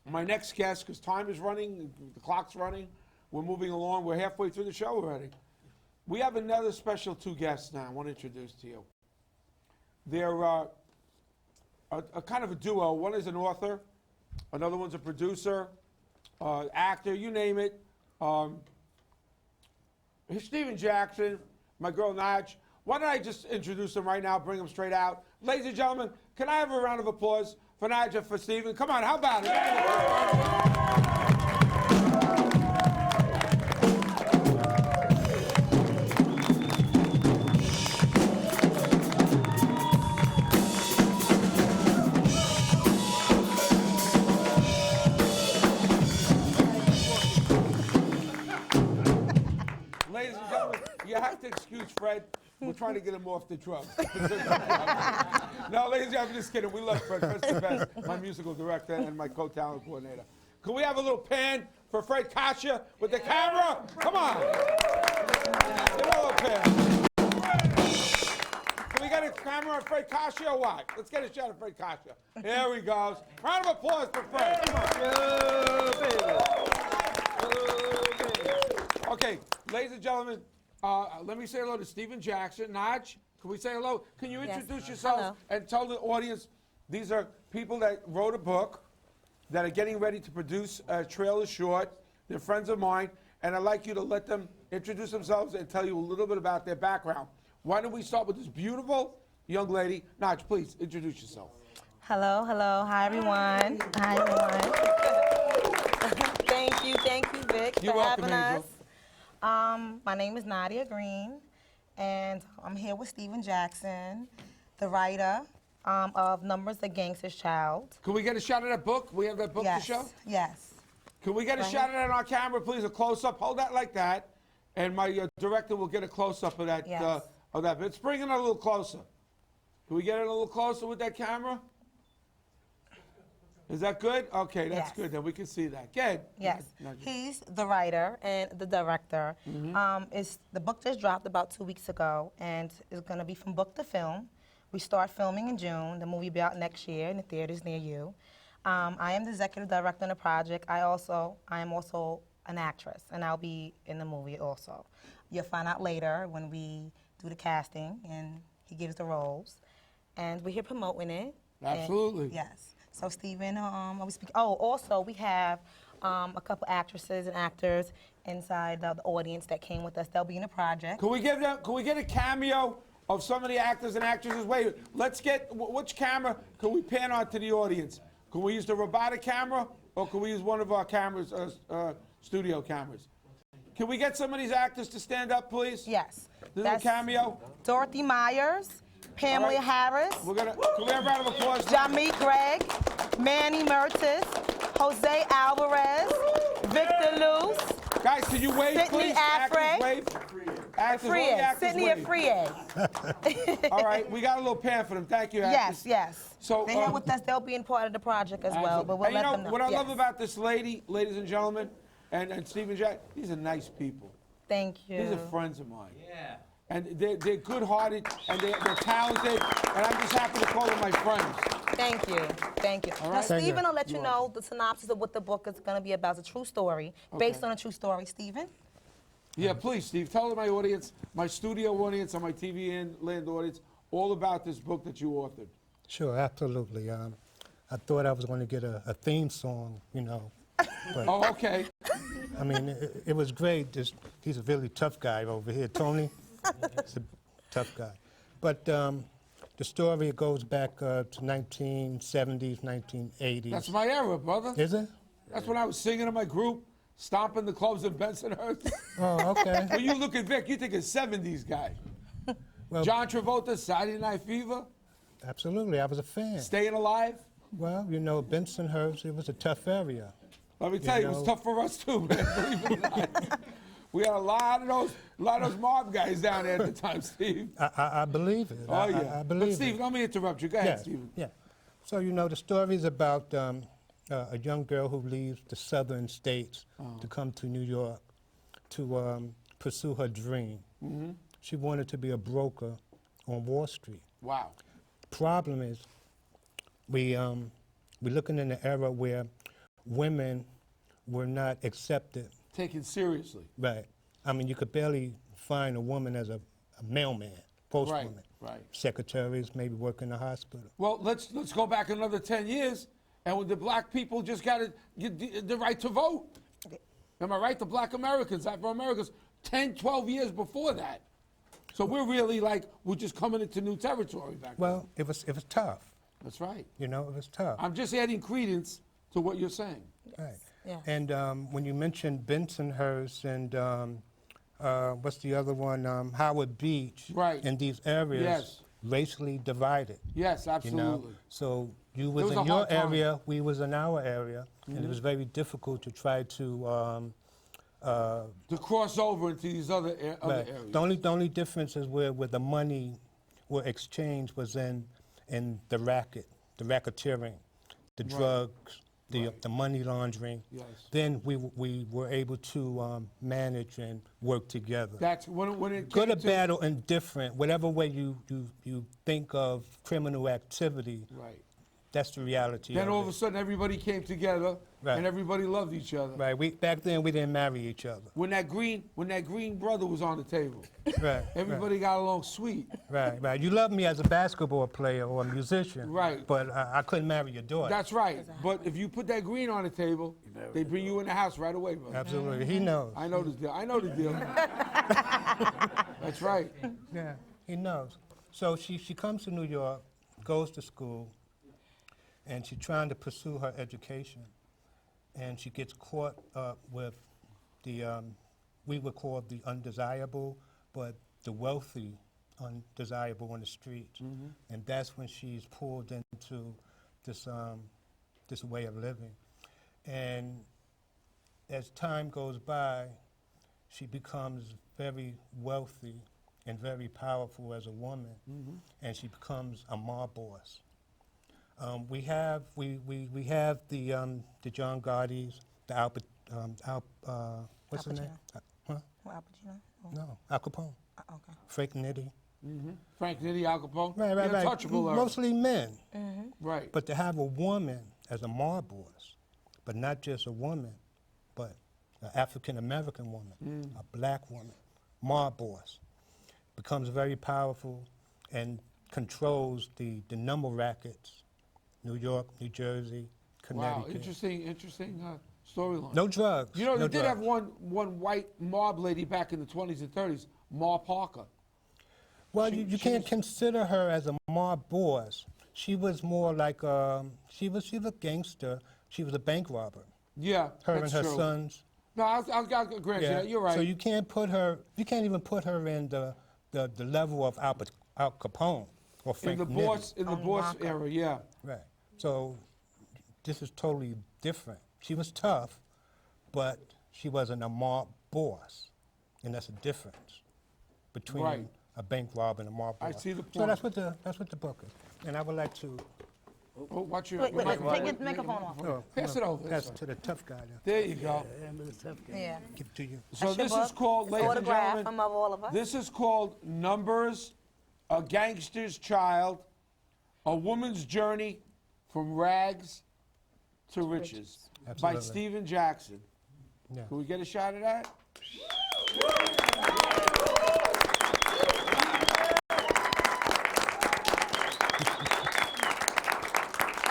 My next guest, because time is running, the clock's running, we're moving along. We're halfway through the show already. We have another special 2 guests now I want to introduce to you. They're a kind of a duo. One is an author. Another one's a producer, actor, you name it. Steven Jackson, my girl Naj. Why don't I just introduce them right now, bring them straight out. Ladies and gentlemen, can I have a round of applause for Naj and for Steven? Come on, how about it? Ladies and gentlemen, you have to excuse Fred. We're trying to get him off the drugs. No, ladies and gentlemen, I'm just kidding. We love Fred. Fred's the best. My musical director and my co-talent coordinator. Can we have a little pan for Fred Kasha with the camera? Come on. Give a little pan. Can we get a camera on Fred Kasha or what? Let's get a shot of Fred Kasha. Here he goes. Round of applause for Fred. Come on. Okay, ladies and gentlemen, let me say hello to Stephen Jackson. Naj, can we say hello? Can you introduce yourselves and tell the audience these are people that wrote a book that are getting ready to produce a trailer short. They're friends of mine, and I'd like you to let them introduce themselves and tell you a little bit about their background. Why don't we start with this beautiful young lady? Naj, please introduce yourself.
Hello. Hi, everyone. Thank you, Vic,
You're
for
welcome,
having
Angel.
us. My name is Nadia Green, and I'm here with Stephen Jackson, the writer of Numbers of Gangster's Child.
Can we get a shot of that book? We have that book to show?
Yes.
Can we get a shot of that on our camera, please? A close-up. Hold that like that, and my director will get a close-up of that. Of that. Let's bring it a little closer. Can we get it a little closer with that camera? Is that good? Okay, that's good. Then we can see that. Good.
Yes. He's the writer and the director. The book just dropped about 2 weeks ago, and it's going to be from book to film. We start filming in June. The movie will be out next year in the theaters near you. I am the executive director on the project. I am also an actress, and I'll be in the movie also. You'll find out later when we do the casting, and he gives the roles. And we're here promoting it.
Absolutely.
And, yes. So Stephen, also we have a couple actresses and actors inside the audience that came with us. They'll be in the project.
Can we get a cameo of some of the actors and actresses? Wait, let's get, which camera can we pan on to the audience? Can we use the robotic camera, or can we use one of our cameras, studio cameras? Can we get some of these actors to stand up, please?
Yes.
This is a cameo.
Dorothy Myers, Pamela Harris.
Can we have a round of applause?
Jameet Gregg, Manny Mertis, Jose Alvarez, Victor Luce.
Guys, can you wave,
Sydney
please?
Afrey.
Wave. Actors, all the actors
Sydney
wave.
Afrier.
All right, we got a little pan for them. Thank you, actors.
Yes.
So,
they're here with us. They'll be in part of the project as well, but we'll let them know.
What I love about this lady, ladies and gentlemen, and Stephen Jack, these are nice people.
Thank you.
These are friends of mine. Yeah. And they're good-hearted, and they're talented, and I'm just happy to call them my friends.
Thank you.
All
Now,
right?
Stephen will let you know the synopsis of what the book is going to be about. It's a true story, based on a true story. Stephen?
Yeah, please, Steve, tell my audience, my studio audience, and my TV and land audience, all about this book that you authored.
Sure, absolutely. I thought I was going to get a theme song, you know. But,
oh, okay.
I mean, it was great. He's a really tough guy over here, Tony. He's a tough guy. But the story goes back to 1970s, 1980s.
That's my era, brother.
Is it?
That's when I was singing in my group, stomping the clubs in Bensonhurst.
Oh, okay.
When you look at Vic, you think a 70s guy. Well, John Travolta, Saturday Night Fever.
Absolutely, I was a fan.
Staying Alive.
Well, you know, Bensonhurst, it was a tough area.
Let me tell you, it was tough for us too, man. Believe it or not. We had a lot of those mob guys down there at the time, Steve.
I believe it.
Oh, yeah.
I believe
but Steve, let me interrupt you. Go ahead, Steve.
Yeah. So, you know, the story is about a young girl who leaves the southern states to come to New York to pursue her dream.
Mm-hmm.
She wanted to be a broker on Wall Street.
Wow.
Problem is, we're looking in an era where women were not accepted.
Taken seriously.
Right. I mean, you could barely find a woman as a mailman, postwoman.
Right.
Secretaries, maybe work in the hospital.
Well, let's go back another 10 years, and when the black people just got the right to vote. Am I right? The black Americans, Afro-Americans, 10, 12 years before that. So we're really we're just coming into new territory back then.
Well, it was tough.
That's right.
You know, it was tough.
I'm just adding credence to what you're saying.
Right.
Yeah.
And when you mentioned Bensonhurst and what's the other one? Howard Beach.
Right.
In these areas, racially divided.
Yes, absolutely.
You know? So you was in your area, we was in our area, and it was very difficult to try to
cross over into these other areas.
The only difference is where the money were exchanged was in the racket, the racketeering, the drugs, the money laundering.
Yes.
Then we were able to manage and work together.
That's when it
Good
came
or
to-
bad or indifferent, whatever way you think of criminal activity,
Right.
that's the reality.
Then all of
it.
a sudden everybody came together
Right.
and everybody loved each other.
Right. Back then we didn't marry each other.
When that green brother was on the table,
Right.
everybody got along sweet.
Right. You love me as a basketball player or a musician.
Right.
But I couldn't marry your daughter.
That's right. But if you put that green on the table, they bring you in the house right away, bro.
Absolutely. He knows.
I know this deal. I know the deal. That's right.
Yeah, he knows. So she comes to New York, goes to school, and she's trying to pursue her education. And she gets caught up with the, we would call the undesirable, but the wealthy undesirable on the streets. And that's when she's pulled into this, this way of living. And as time goes by, she becomes very wealthy and very powerful as a woman, and she becomes a mob boss. We have the John Gotti's, the what's his name? Huh?
Al Pacino?
No, Al Capone.
Okay.
Frank Nitti.
Frank Nitti, Al Capone.
Right.
The untouchable era.
Mostly men.
Right.
But to have a woman as a mob boss, but not just a woman, but an African-American woman, a black woman, mob boss, becomes very powerful and controls the number rackets, New York, New Jersey, Connecticut.
Wow, interesting storyline.
No drugs.
You know,
no
they did
drugs.
have one white mob lady back in the 20s and 30s, Ma Parker.
Well, you can't consider her as a mob boss. She was more like she was a gangster. She was a bank robber.
Yeah,
her
that's
and her
true.
sons.
No, I'll grant you that. You're right.
So you can't put her. You can't even put her in the level of Al Capone or Frank
in the
Nitti.
boss era, yeah.
Right. So this is totally different. She was tough, but she wasn't a mob boss, and that's a difference between
Right.
a bank robber and a mob boss.
I see the
So
point.
that's what the book is, and I would like to.
Oh, watch your
Wait,
microphone.
take your microphone off.
Oh,
Pass
no,
it over.
That's
That's
to the tough guy.
There you go.
Yeah.
Give it to you.
So
That's your
this is
book.
called, ladies and
Autograph
gentlemen,
from all of us.
this is called Numbers, A Gangster's Child, A Woman's Journey from Rags to Riches by
Absolutely.
Stephen Jackson.
Yeah.
Can we get a shot of that?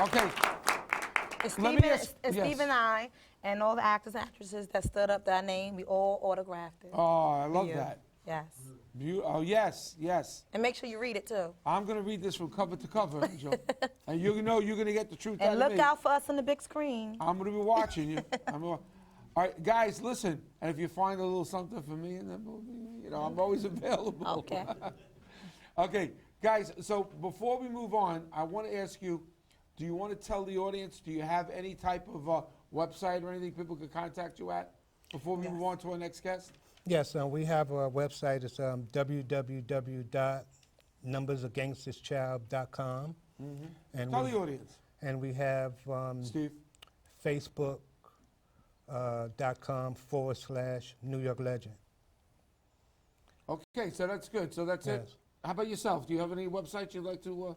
Okay.
It's
Let me
Steve,
ask-
it's
yes.
Steve and I, and all the actors and actresses that stood up that name, we all autographed it.
Oh, I
for
love
you.
that.
Yes.
Oh, yes, yes.
And make sure you read it too.
I'm going to read this from cover to cover, Joe. And you know you're going to get the truth out
And
of
look
me.
out for us on the big screen.
I'm going to be watching you. All right, guys, listen. And if you find a little something for me in the movie, you know, I'm always available.
Okay.
Okay, guys, so before we move on, I want to ask you, do you want to tell the audience, do you have any type of website or anything people could contact you at before we move on to our next guest?
Yes, we have a website. It's www.numbersofgangsterschild.com. And
Tell the audience.
And we have
Steve.
Facebook.com/New York Legend.
Okay, so that's good. So that's it.
Yes.
How about yourself? Do you have any websites you'd like to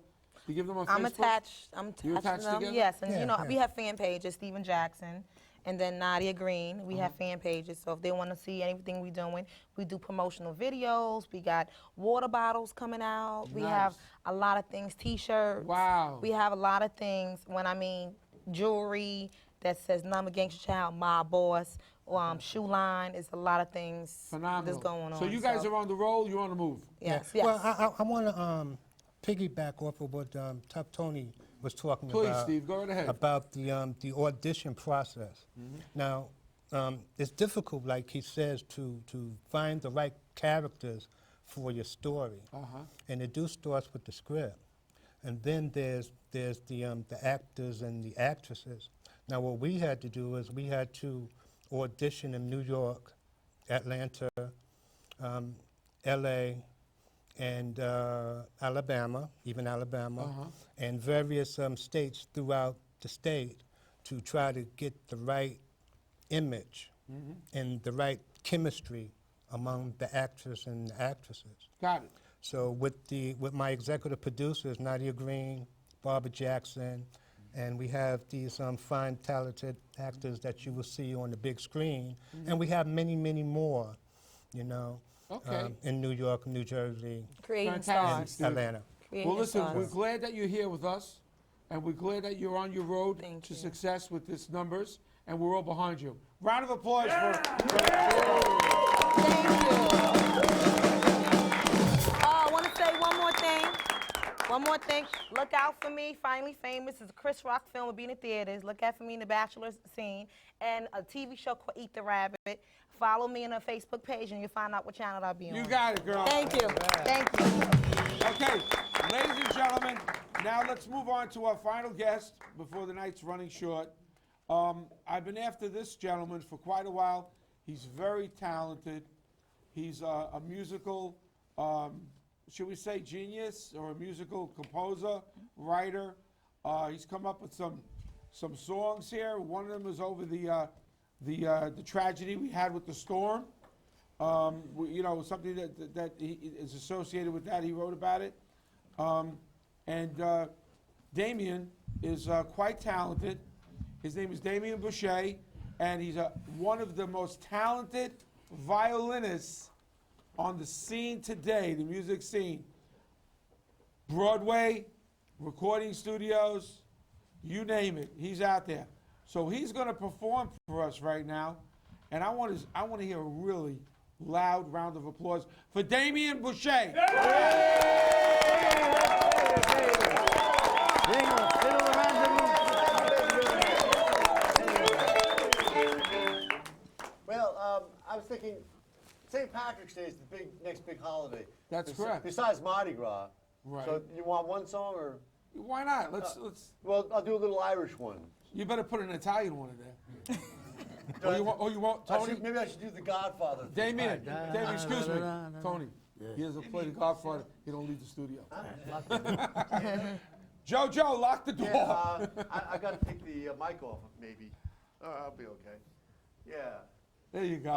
give them on
I'm
Facebook?
attached.
You
to
attached
them.
together?
Yes, and
Yeah,
you know
yeah.
we have fan pages, Stephen Jackson, and then Nadia Green. We have fan pages, so if they want to see anything we're doing, we do promotional videos. We got water bottles coming out. We have a lot of things, T-shirts.
Wow.
We have a lot of things. When I mean jewelry that says "Number Gangster Child," my boss. Shoe line is a lot of things that's going on.
So you guys are on the roll. You're on the move.
Yes,
Yeah.
yes.
Well, I want to piggyback off of what Tough Tony was talking
Please,
about.
Steve, go right ahead.
About the audition process. Now, it's difficult, like he says, to find the right characters for your story. And it do starts with the script. And then there's the actors and the actresses. Now, what we had to do is we had to audition in New York, Atlanta, LA, and Alabama, even Alabama, and various states throughout the state to try to get the right image and the right chemistry among the actors and the actresses.
Got it.
So with my executive producers, Nadia Green, Barbara Jackson, and we have these fine, talented actors that you will see on the big screen, and we have many, many more, you know, in New York, New Jersey,
Creating
Fantastic.
stars.
Atlanta.
Creating
Well, listen,
stars.
we're glad that you're here with us, and we're glad that you're on your road to success with this numbers, and we're all behind you. Round of applause
I want to say one more thing. One more thing. Look out for me. Finally Famous is a Chris Rock film. Will be in the theaters. Look out for me in the Bachelor scene and a TV show called Eat the Rabbit. Follow me on a Facebook page and you'll find out what channel I'll be on.
You got it, girl.
Thank you. Thank you.
Okay, ladies and gentlemen, now let's move on to our final guest before the night's running short. I've been after this gentleman for quite a while. He's very talented. He's a musical, should we say genius, or a musical composer, writer. He's come up with some songs here. One of them is over the tragedy we had with the storm. You know, something that he is associated with that. He wrote about it. And Damien is quite talented. His name is Damien Boucher, and he's one of the most talented violinists on the scene today, the music scene. Broadway, recording studios, you name it, he's out there. So he's going to perform for us right now, and I want to hear a really loud round of applause for Damien Boucher.
Well, I was thinking St. Patrick's Day is the next big holiday.
That's correct.
Besides Mardi Gras.
Right.
So you want one song or?
Why not? Let's.
Well, I'll do a little Irish one.
You better put an Italian one in there. or you want Tony?
Maybe I should do the Godfather.
Damien, excuse me, Tony. He doesn't play the Godfather. He don't leave the studio. Joe, lock the door.
Yeah, I got to take the mic off, maybe. I'll be okay. Yeah.
There you go.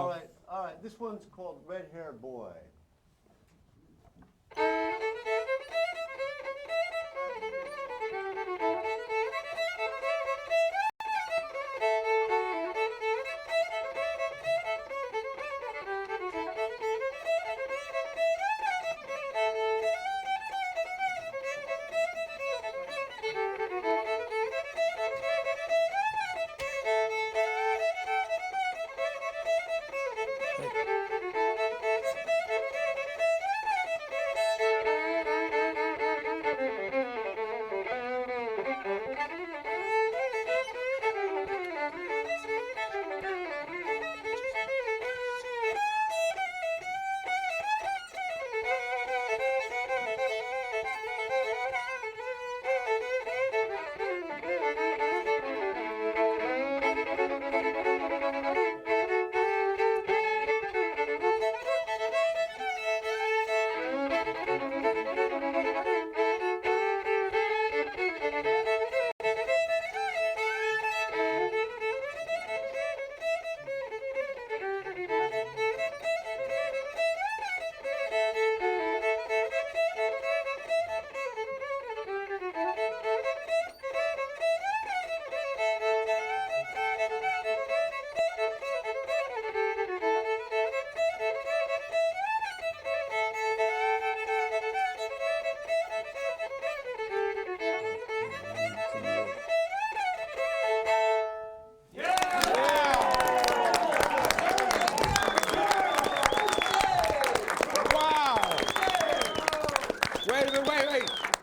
All right. This one's called Red Hair Boy.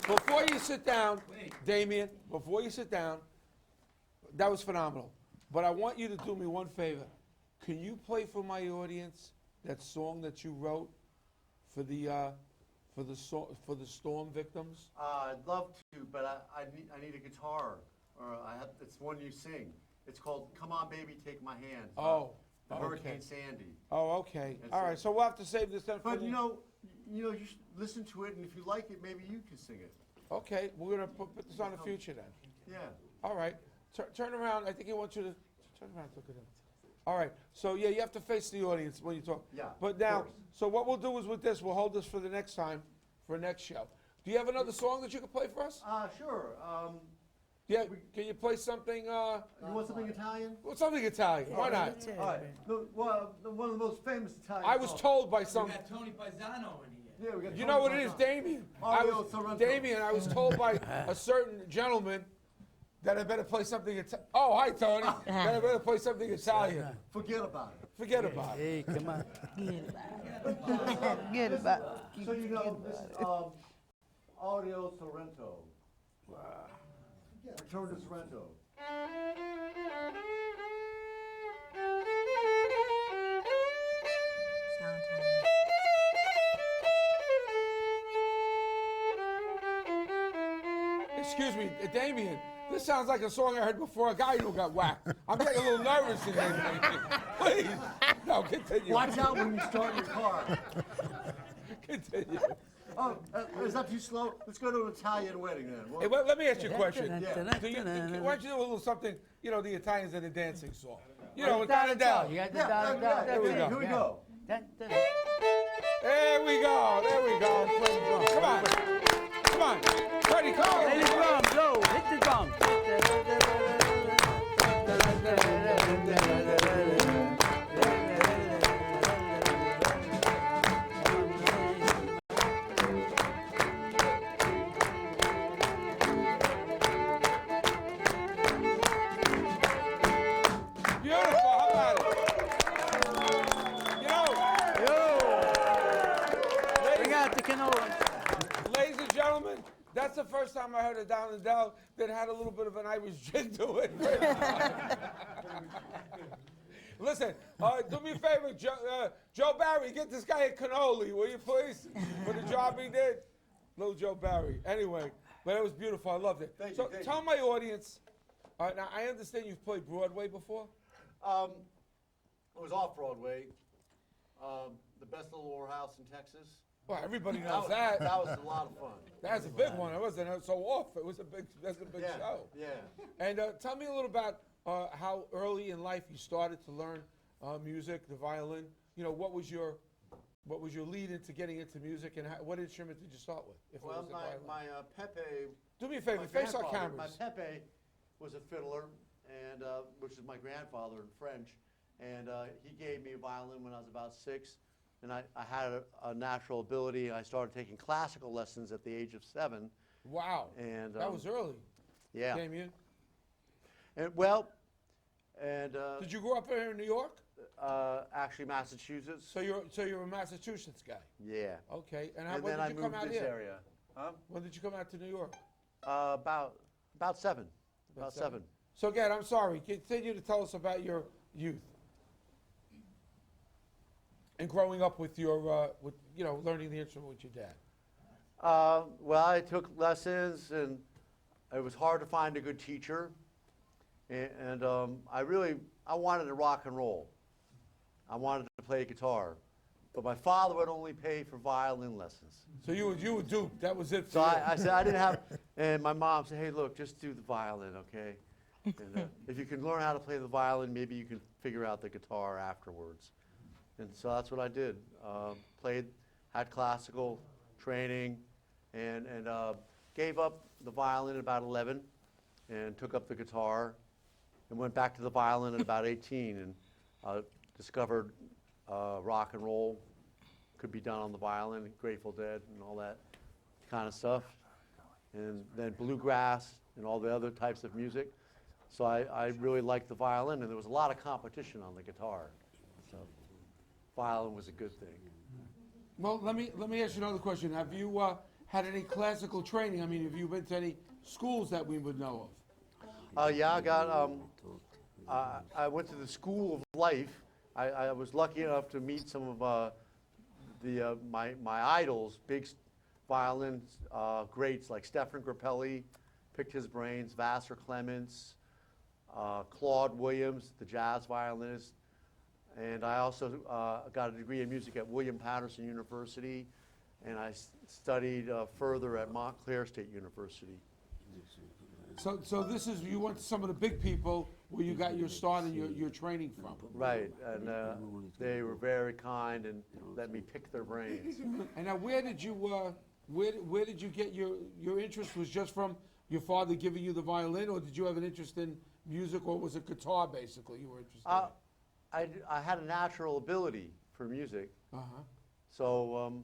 Before you sit down, Damien, before you sit down, that was phenomenal. But I want you to do me one favor. Can you play for my audience that song that you wrote for the storm victims?
I'd love to, but I need a guitar, or it's one you sing. It's called "Come On, Baby, Take My Hand." Hurricane Sandy.
Oh, okay. All right. So we'll have to save this then.
But you know, you should listen to it, and if you like it, maybe you can sing it.
Okay, we're gonna put this on the future then.
Yeah.
All right. Turn around. I think he wants you to turn around. Look at him. All right. So yeah, you have to face the audience when you talk.
Yeah,
But
of
now,
course.
so what we'll do is with this, we'll hold this for the next time, for next show. Do you have another song that you can play for us?
Sure.
Yeah. Can you play something?
You want something Italian?
Well, something Italian. Why not?
All right. One of the most famous Italian.
I was told by some.
We got Tony Paisano in here.
Yeah, we got
You
Tony
know what it is,
Paisano.
Damien? Damien, I was told by a certain gentleman that I better play something Italian. Oh, hi, Tony. That I better play something Italian.
Forget about it.
Forget about it.
Hey, come on.
Get about it.
So you know this Audio Sorrento. Return to Sorrento.
Excuse me, Damien. This sounds like a song I heard before a guy who got whacked. I'm getting a little nervous in here, Damien. Please. No, continue.
Watch out when you start your car.
Continue.
Oh, is that too slow? Let's go to an Italian wedding then.
Hey, well, let me ask you a question.
Yeah.
Why don't you do a little something, you know, the Italians and the dancing song? You
Right,
know, down and down.
You got the
Yeah,
down,
yeah,
down.
yeah,
There we
yeah,
go.
Here we go.
Dun, dun.
There we go. There we go. Come on. Come on. Freddie, come on.
Play the drums, Joe. Hit the drums.
Beautiful. How about it? You know,
Bring out the canola.
ladies and gentlemen, that's the first time I heard a down and down that had a little bit of an Irish jig to it. Listen, do me a favor, Joe Barry, get this guy a cannoli, will you please, for the job he did. Little Joe Barry. Anyway, but it was beautiful. I loved it.
Thank
So
you.
tell my audience. Now I understand you've played Broadway before.
It was off Broadway. The Best Little Whorehouse in Texas.
Well, everybody knows that.
That was a lot of fun.
That's a big one. It wasn't so off. It was a big. That's a big
Yeah,
show.
yeah.
And tell me a little about how early in life you started to learn music, the violin. You know, what was your lead into getting into music, and what instrument did you start with? If
Well,
it was the violin?
my Pepe.
Do me a favor,
my
face our
grandfather-
cameras.
My Pepe was a fiddler, and which is my grandfather in French, and he gave me a violin when I was about 6, and I had a natural ability. I started taking classical lessons at the age of 7.
Wow.
And
That was early.
Yeah.
Damien.
And well, and
Did you grow up here in New York?
actually Massachusetts.
So you're a Massachusetts guy.
Yeah.
Okay. And
And
when
then
did
I
you come
moved
out
this
here?
area. Huh?
When did you come out to New York?
About 7. About 7.
So again, I'm sorry. Continue to tell us about your youth and growing up with your, learning the instrument with your dad.
Well, I took lessons, and it was hard to find a good teacher. And I wanted to rock and roll. I wanted to play guitar, but my father would only pay for violin lessons.
So you were duped. That was it.
So I said I didn't have, and my mom said, "Hey, look, just do the violin, okay? And, if you can learn how to play the violin, maybe you can figure out the guitar afterwards." And so that's what I did. Had classical training, and gave up the violin at about 11, and took up the guitar, and went back to the violin at about 18, and discovered rock and roll could be done on the violin, Grateful Dead and all that kind of stuff, and then bluegrass and all the other types of music. So I really liked the violin, and there was a lot of competition on the guitar. So violin was a good thing.
Well, let me ask you another question. Have you had any classical training? I mean, have you been to any schools that we would know of?
Yeah, I got. I went to the School of Life. I was lucky enough to meet some of my idols, big violin greats like Stephen Grappelli, picked his brains, Vassar Clements, Claude Williams, the jazz violinist. And I also got a degree in music at William Patterson University, and I studied further at Montclair State University.
So this is, you went to some of the big people where you got your start and your training from.
Right, and they were very kind and let me pick their brains.
And now, where did you get your interest? Was just from your father giving you the violin, or did you have an interest in music, or was it guitar basically you were interested in?
I had a natural ability for music, so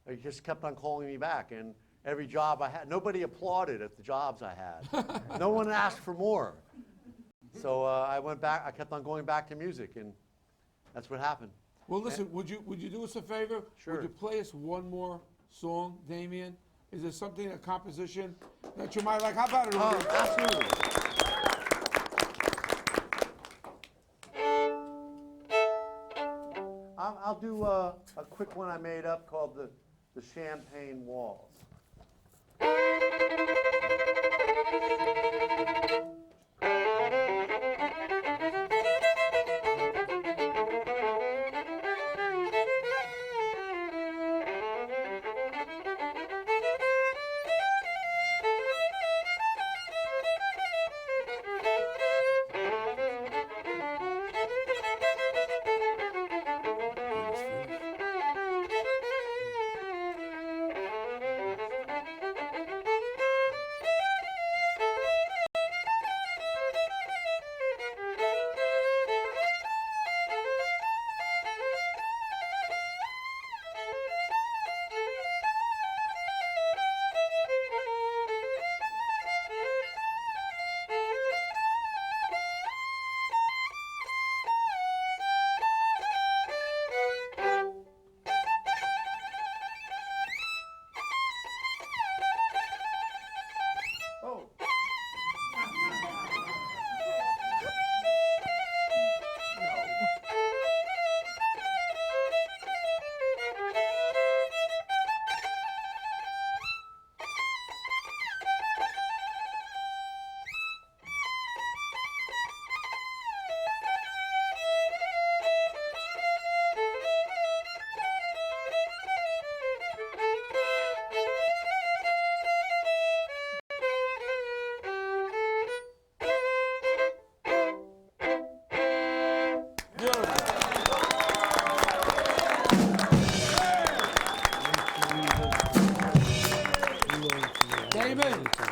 they just kept on calling me back, and every job I had, nobody applauded at the jobs I had. No one asked for more. So I went back. I kept on going back to music, and that's what happened.
Well, listen, would you do us a favor?
Sure.
Would you play us one more song, Damien? Is there something, a composition that you might like? How about it?
Absolutely. I'll do a quick one I made up called the Champagne Walls.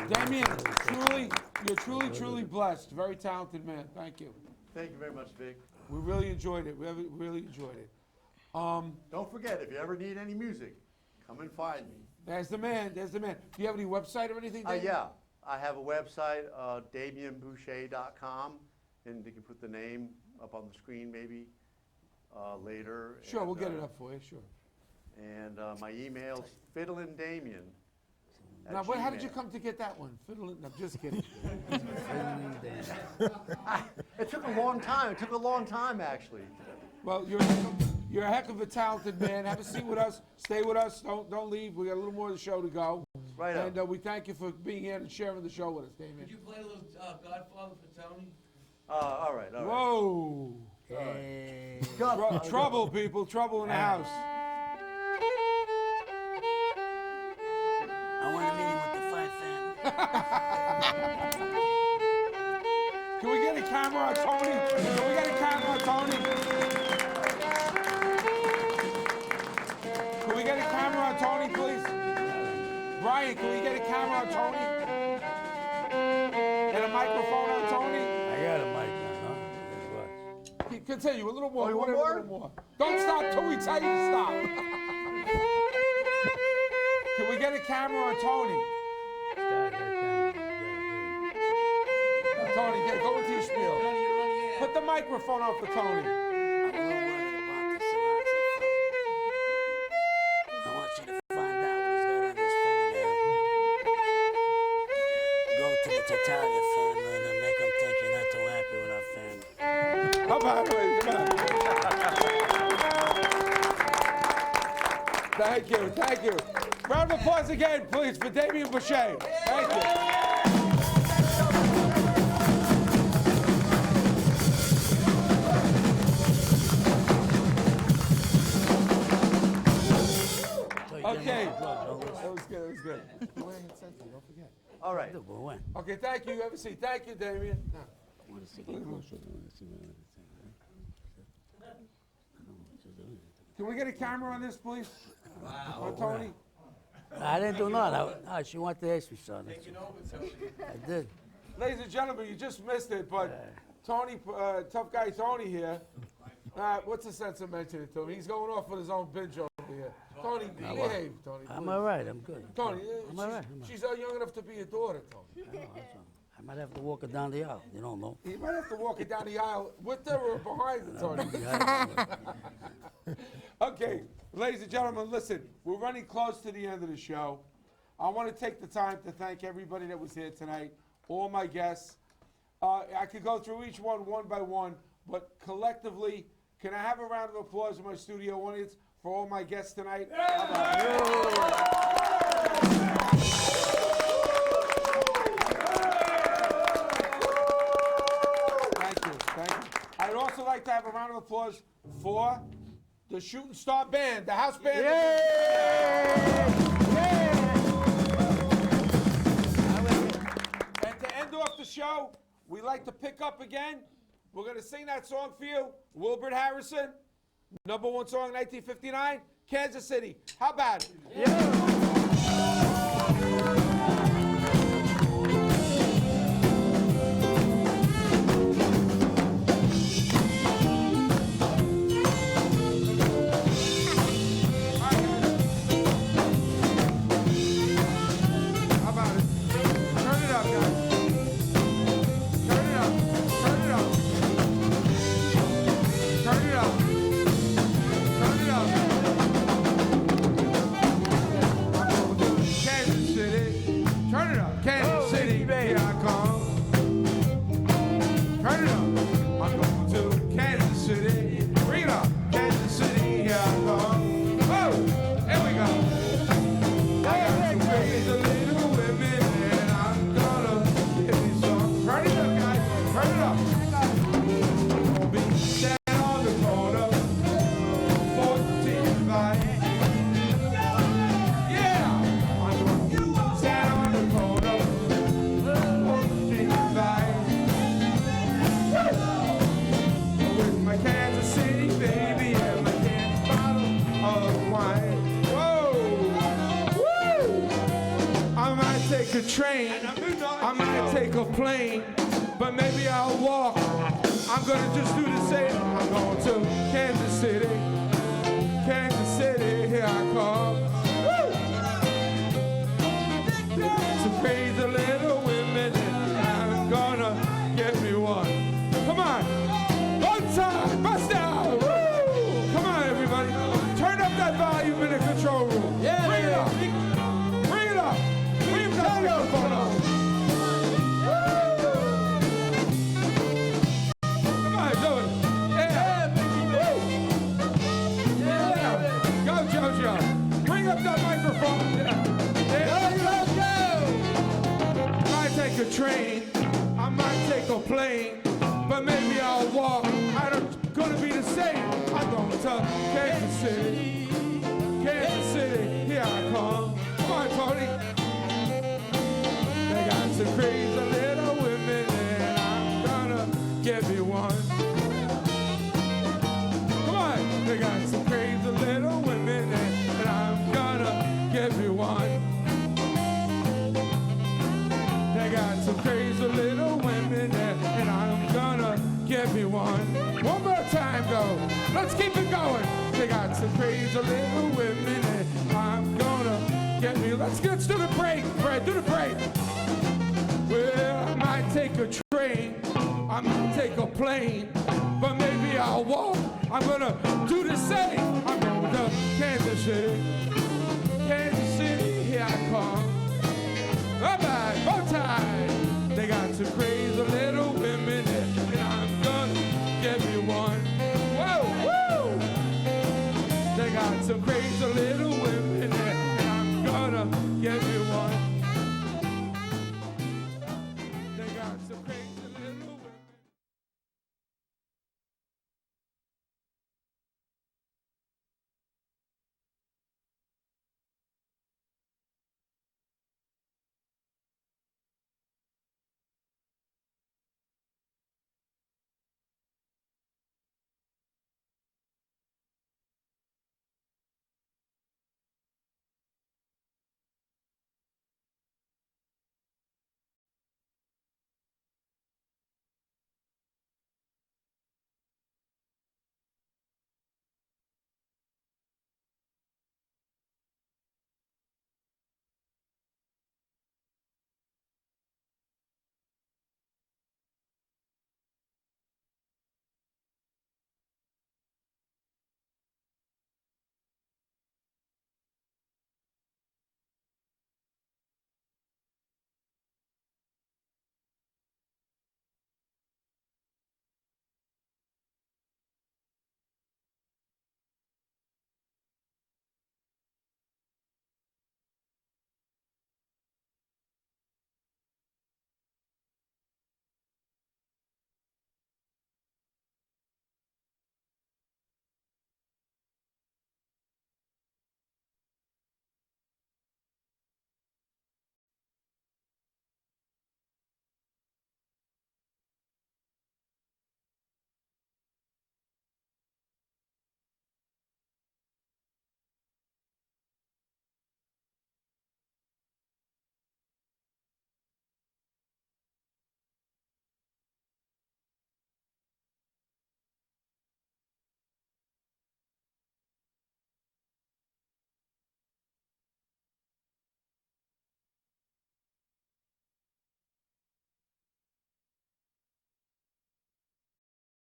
Damien, you're truly blessed. Very talented man. Thank you.
Thank you very much, Vic.
We really enjoyed it. We really enjoyed it.
Don't forget, if you ever need any music, come and find me.
There's the man. There's the man. Do you have any website or anything?
Yeah, I have a website, DamienBoucher.com, and you can put the name up on the screen maybe later.
Sure, we'll get it up for you. Sure.
And my email's fiddlindamien.
Now, how did you come to get that one? Fiddling? No, just kidding.
It took a long time. It took a long time, actually.
Well, you're a heck of a talented man. Have a seat with us. Stay with us. Don't leave. We got a little more of the show to go.
Right.
And we thank you for being here and sharing the show with us, Damien.
Could you play a little Godfather for Tony?
All right.
Whoa.
Hey.
Trouble, people. Trouble in the house.
I want a meeting with the Five family.
Can we get a camera on Tony? Can we get a camera on Tony? Can we get a camera on Tony, please? Brian, can we get a camera on Tony? And a microphone on Tony?
I got a mic on, huh?
Continue, a little more.
Oh, you want more?
A little more. Don't stop till we tell you to stop. Can we get a camera on Tony? Tony, go into your spiel. Put the microphone on for Tony.
I'm a little worried about the saxophone. I want you to find out what he's got on his fingernail. Go to the Tatalia family and make them think you're not too happy with our family.
How about it? Come on. Thank you, thank you. Round of applause again, please, for Damien Boucher. Thank you. Okay. That was good. good. Go ahead and say something, don't forget.
All right.
Okay, thank you. Have a seat. Thank you, Damien. No. Can we get a camera on this, please? On Tony?
I didn't do nothing. She wanted to ask me something. I did.
Ladies and gentlemen, you just missed it, but Tony, tough guy Tony here. What's the sense of mentioning it to him? He's going off with his own binge over here. Tony, behave, Tony.
I'm
please.
all right. I'm good.
Tony,
I'm all right.
she's young enough to be your daughter, Tony.
I might have to walk her down the aisle. You don't know.
You might have to walk it down the aisle with her or behind her, Tony. Okay, ladies and gentlemen, listen, we're running close to the end of the show. I want to take the time to thank everybody that was here tonight, all my guests. I could go through each one by one, but collectively, can I have a round of applause in my studio audience for all my guests tonight? Thank you. I'd also like to have a round of applause for the Shooting Star Band, the house band. And to end off the show, we like to pick up again. We're going to sing that song for you, Wilbert Harrison, #1 song, 1959, Kansas City. How about it? Train, I might take a plane, but maybe I'll walk. I'm gonna just do the same. I'm going to Kansas City, here I come. Woo! To praise the little women, I'm gonna get me one. Come on, one time, bust out. Woo! Come on, everybody, turn up that volume in the control room. Yeah. Bring it up. Bring it up. Bring the microphone up. Come on, do it. Yeah. Yeah. Go, JoJo. Bring up that microphone. Yeah. Go. I might take a train. I might take a plane. But maybe I'll walk. I'm gonna be the same. I'm going to Kansas City. Kansas City, here I come. Come on, Tony. They got some crazy little women, and I'm gonna get me one. Come on. They got some crazy little women, and I'm gonna get me one. They got some crazy little women, and I'm gonna get me one. One more time, go. Let's keep it going. They got some crazy little women, and I'm gonna get me. Let's do the break, Fred. Do the break. Well, I might take a train, I might take a plane, but maybe I'll walk. I'm gonna do the same. I'm going to Kansas City. Kansas City, here I come. Bye-bye, bow tie. They got some crazy little women, and I'm gonna get me one. Whoa, whoa! They got some crazy little